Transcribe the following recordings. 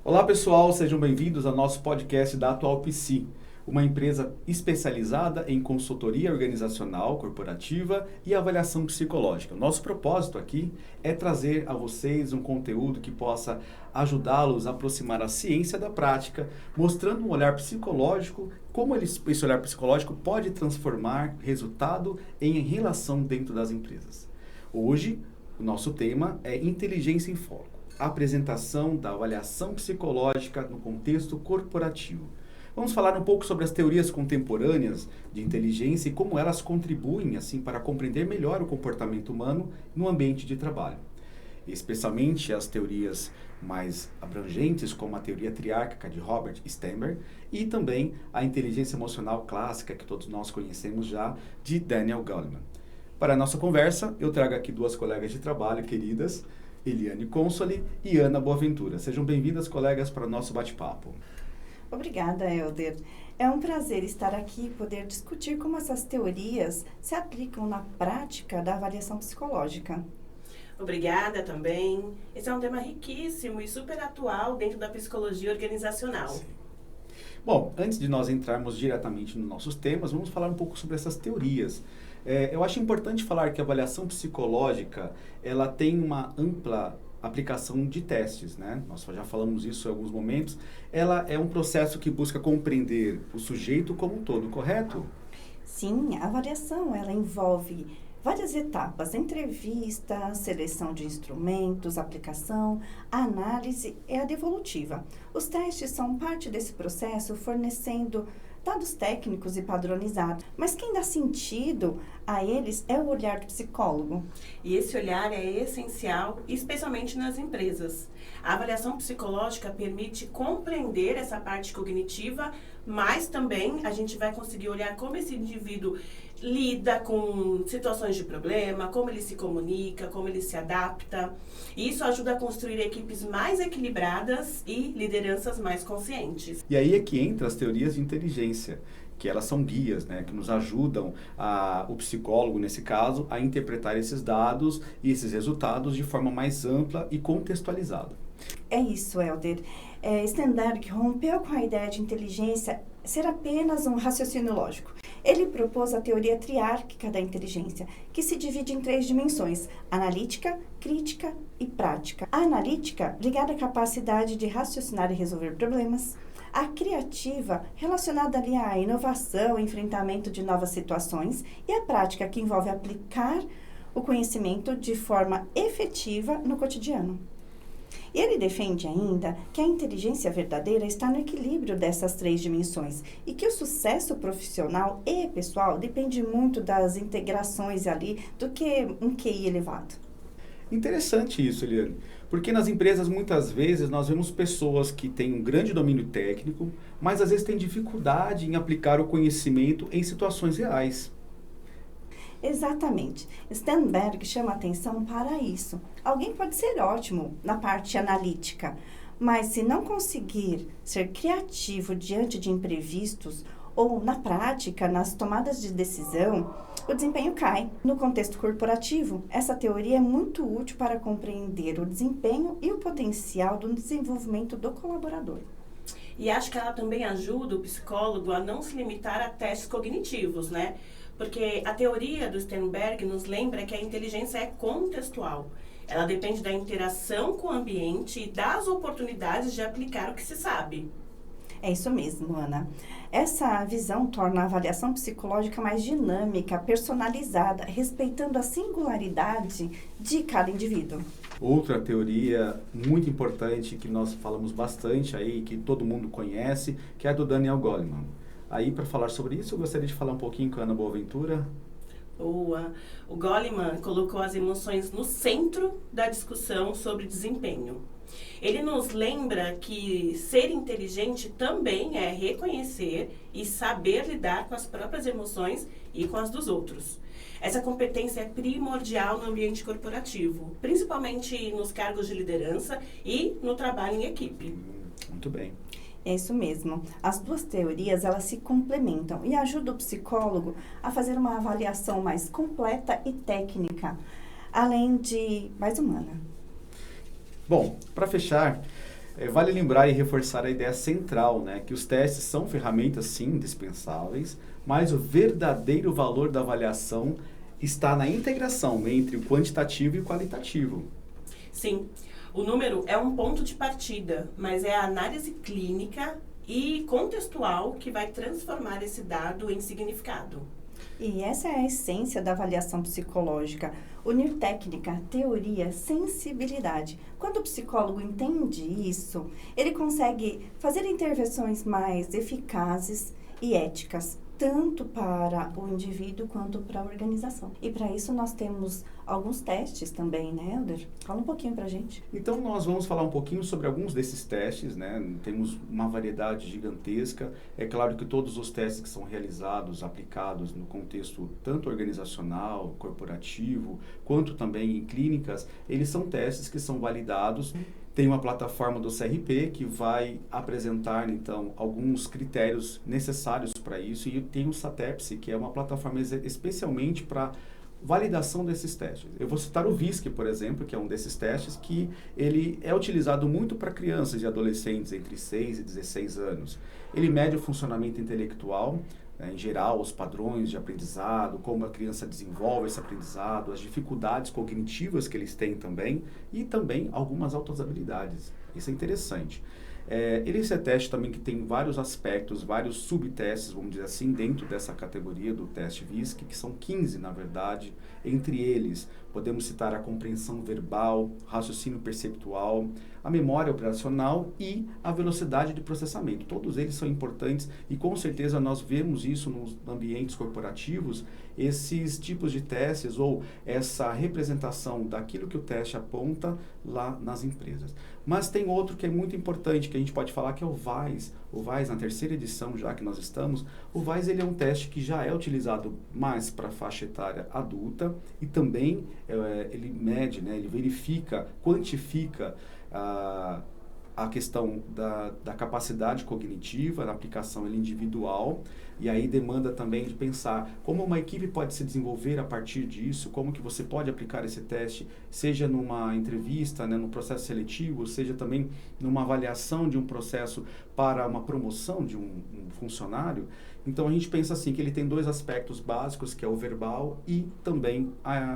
Olá pessoal, sejam bem-vindos ao nosso podcast da Atual PC, uma empresa especializada em consultoria organizacional, corporativa e avaliação psicológica. Nosso propósito aqui é trazer a vocês um conteúdo que possa ajudá-los a aproximar a ciência da prática, mostrando um olhar psicológico, como esse olhar psicológico pode transformar resultado em relação dentro das empresas. Hoje, o nosso tema é Inteligência em Foco, a apresentação da avaliação psicológica no contexto corporativo. Vamos falar um pouco sobre as teorias contemporâneas de inteligência e como elas contribuem assim para compreender melhor o comportamento humano no ambiente de trabalho. Especialmente as teorias mais abrangentes, como a teoria triárquica de Robert Sternberg e também a inteligência emocional clássica que todos nós conhecemos já, de Daniel Goleman. Para a nossa conversa, eu trago aqui duas colegas de trabalho queridas, Eliane Consoli e Ana Boaventura. Sejam bem-vindas, colegas, para o nosso bate-papo. Obrigada, Helder. É um prazer estar aqui e poder discutir como essas teorias se aplicam na prática da avaliação psicológica. Obrigada também. Esse é um tema riquíssimo e super atual dentro da psicologia organizacional. Sim. Bom, antes de nós entrarmos diretamente nos nossos temas, vamos falar um pouco sobre essas teorias. Eu acho importante falar que a avaliação psicológica, ela tem uma ampla aplicação de testes, né? Nós já falamos isso em alguns momentos. Ela é um processo que busca compreender o sujeito como um todo, correto? Sim, a avaliação, ela envolve várias etapas: entrevista, seleção de instrumentos, aplicação, a análise e a devolutiva. Os testes são parte desse processo, fornecendo dados técnicos e padronizados, mas quem dá sentido a eles é o olhar do psicólogo. E esse olhar é essencial, especialmente nas empresas. A avaliação psicológica permite compreender essa parte cognitiva, mas também a gente vai conseguir olhar como esse indivíduo lida com situações de problema, como ele se comunica, como ele se adapta. E isso ajuda a construir equipes mais equilibradas e lideranças mais conscientes. E aí é que entra as teorias de inteligência, que elas são guias, né, que nos ajudam, o psicólogo, nesse caso, a interpretar esses dados e esses resultados de forma mais ampla e contextualizada. É isso, Helder. Sternberg rompeu com a ideia de inteligência ser apenas um raciocínio lógico. Ele propôs a teoria triárquica da inteligência, que se divide em 3 dimensões: analítica, crítica e prática. A analítica, ligada à capacidade de raciocinar e resolver problemas. A criativa, relacionada ali à inovação, enfrentamento de novas situações. E a prática, que envolve aplicar o conhecimento de forma efetiva no cotidiano. E ele defende ainda que a inteligência verdadeira está no equilíbrio dessas 3 dimensões e que o sucesso profissional e pessoal depende muito das integrações ali do que um QI elevado. Interessante isso, Eliane, porque nas empresas muitas vezes nós vemos pessoas que têm um grande domínio técnico, mas às vezes têm dificuldade em aplicar o conhecimento em situações reais. Exatamente. Sternberg chama atenção para isso. Alguém pode ser ótimo na parte analítica, mas se não conseguir ser criativo diante de imprevistos ou na prática, nas tomadas de decisão, o desempenho cai. No contexto corporativo, essa teoria é muito útil para compreender o desempenho e o potencial do desenvolvimento do colaborador. E acho que ela também ajuda o psicólogo a não se limitar a testes cognitivos, né? Porque a teoria do Sternberg nos lembra que a inteligência é contextual. Ela depende da interação com o ambiente e das oportunidades de aplicar o que se sabe. É isso mesmo, Ana. Essa visão torna a avaliação psicológica mais dinâmica, personalizada, respeitando a singularidade de cada indivíduo. Outra teoria muito importante que nós falamos bastante aí, que todo mundo conhece, que é a do Daniel Goleman. Aí, para falar sobre isso, eu gostaria de falar um pouquinho com a Ana Boaventura. Boa! O Goleman colocou as emoções no centro da discussão sobre desempenho. Ele nos lembra que ser inteligente também é reconhecer e saber lidar com as próprias emoções e com as dos outros. Essa competência é primordial no ambiente corporativo, principalmente nos cargos de liderança e no trabalho em equipe. Muito bem. É isso mesmo. As duas teorias, elas se complementam e ajudam o psicólogo a fazer uma avaliação mais completa e técnica, além de mais humana. Bom, para fechar, Vale lembrar e reforçar a ideia central, né, que os testes são ferramentas, sim, indispensáveis, mas o verdadeiro valor da avaliação está na integração entre o quantitativo e o qualitativo. Sim, o número é um ponto de partida, mas é a análise clínica e contextual que vai transformar esse dado em significado. E essa é a essência da avaliação psicológica. Unir técnica, teoria, sensibilidade. Quando o psicólogo entende isso, ele consegue fazer intervenções mais eficazes e éticas, tanto para o indivíduo quanto para a organização. E para isso nós temos alguns testes também, né, Helder? Fala um pouquinho para a gente. Então nós vamos falar um pouquinho sobre alguns desses testes, né? Temos uma variedade gigantesca. É claro que todos os testes que são realizados, aplicados no contexto tanto organizacional, corporativo, quanto também em clínicas, eles são testes que são validados. Tem uma plataforma do CRP que vai apresentar, então, alguns critérios necessários para isso. E tem o SATEPSI, que é uma plataforma especialmente para validação desses testes. Eu vou citar o VISC, por exemplo, que é um desses testes que ele é utilizado muito para crianças e adolescentes entre 6 e 16 anos. Ele mede o funcionamento intelectual, em geral, os padrões de aprendizado, como a criança desenvolve esse aprendizado, as dificuldades cognitivas que eles têm também e também algumas altas habilidades. Isso é interessante. Esse é teste também que tem vários aspectos, vários subtestes, vamos dizer assim, dentro dessa categoria do teste VISC, que são 15, na verdade. Entre eles, podemos citar a compreensão verbal, raciocínio perceptual, a memória operacional e a velocidade de processamento. Todos eles são importantes e, com certeza, nós vemos isso nos ambientes corporativos, esses tipos de testes ou essa representação daquilo que o teste aponta lá nas empresas. Mas tem outro que é muito importante, que a gente pode falar, que é o VAIS. O VAIS, na terceira edição, já que nós estamos, o VAIS ele é um teste que já é utilizado mais para a faixa etária adulta e também ele mede, né, ele verifica, quantifica a questão da capacidade cognitiva, na aplicação individual, e aí demanda também de pensar como uma equipe pode se desenvolver a partir disso, como que você pode aplicar esse teste, seja numa entrevista, né, no processo seletivo, seja também numa avaliação de um processo para uma promoção de um funcionário. Então a gente pensa assim, que ele tem dois aspectos básicos, que é o verbal e também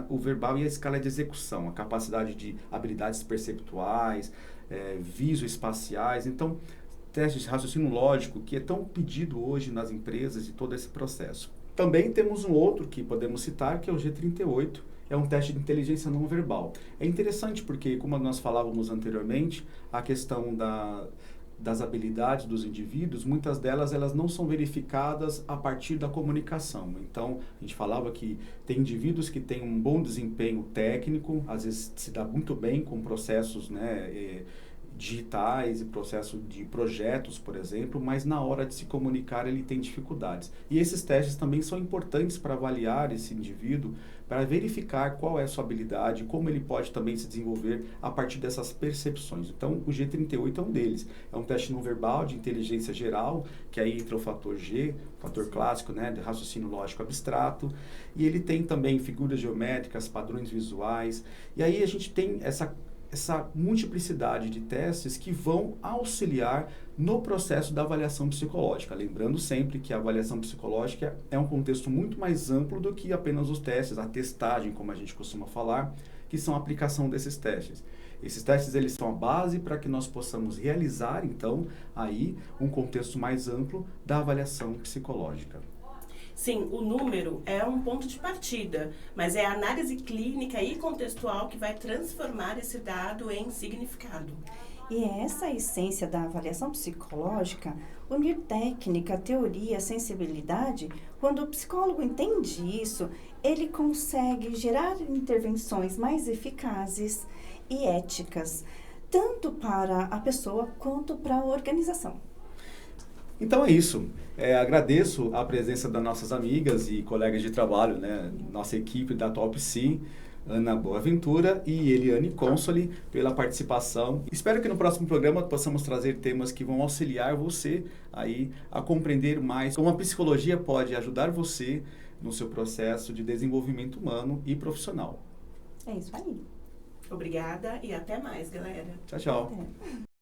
o verbal e a escala de execução, a capacidade de habilidades perceptuais, visoespaciais. Então, testes de raciocínio lógico, que é tão pedido hoje nas empresas e todo esse processo. Também temos um outro que podemos citar, que é o G38, é um teste de inteligência não verbal. É interessante porque, como nós falávamos anteriormente, a questão das habilidades dos indivíduos, muitas delas elas não são verificadas a partir da comunicação. Então, a gente falava que tem indivíduos que têm um bom desempenho técnico, às vezes se dá muito bem com processos, né, digitais e processo de projetos, por exemplo, mas na hora de se comunicar ele tem dificuldades. E esses testes também são importantes para avaliar esse indivíduo, para verificar qual é a sua habilidade, como ele pode também se desenvolver a partir dessas percepções. Então, o G38 é um deles. É um teste não verbal de inteligência geral, que aí entra o fator G, fator clássico, né, de raciocínio lógico abstrato, e ele tem também figuras geométricas, padrões visuais, e aí a gente tem essa multiplicidade de testes que vão auxiliar no processo da avaliação psicológica. Lembrando sempre que a avaliação psicológica é um contexto muito mais amplo do que apenas os testes, a testagem, como a gente costuma falar, que são a aplicação desses testes. Esses testes eles são a base para que nós possamos realizar, então, aí um contexto mais amplo da avaliação psicológica. Sim, o número é um ponto de partida, mas é a análise clínica e contextual que vai transformar esse dado em significado. E é essa a essência da avaliação psicológica, unir técnica, teoria, sensibilidade. Quando o psicólogo entende isso, ele consegue gerar intervenções mais eficazes e éticas, tanto para a pessoa quanto para a organização. Então é isso. Agradeço a presença das nossas amigas e colegas de trabalho, né? Nossa equipe da TopC, Ana Boaventura e Eliane Consoli, pela participação. Espero que no próximo programa possamos trazer temas que vão auxiliar você aí a compreender mais como a psicologia pode ajudar você no seu processo de desenvolvimento humano e profissional. É isso aí. Obrigada e até mais, galera. Tchau, tchau. É.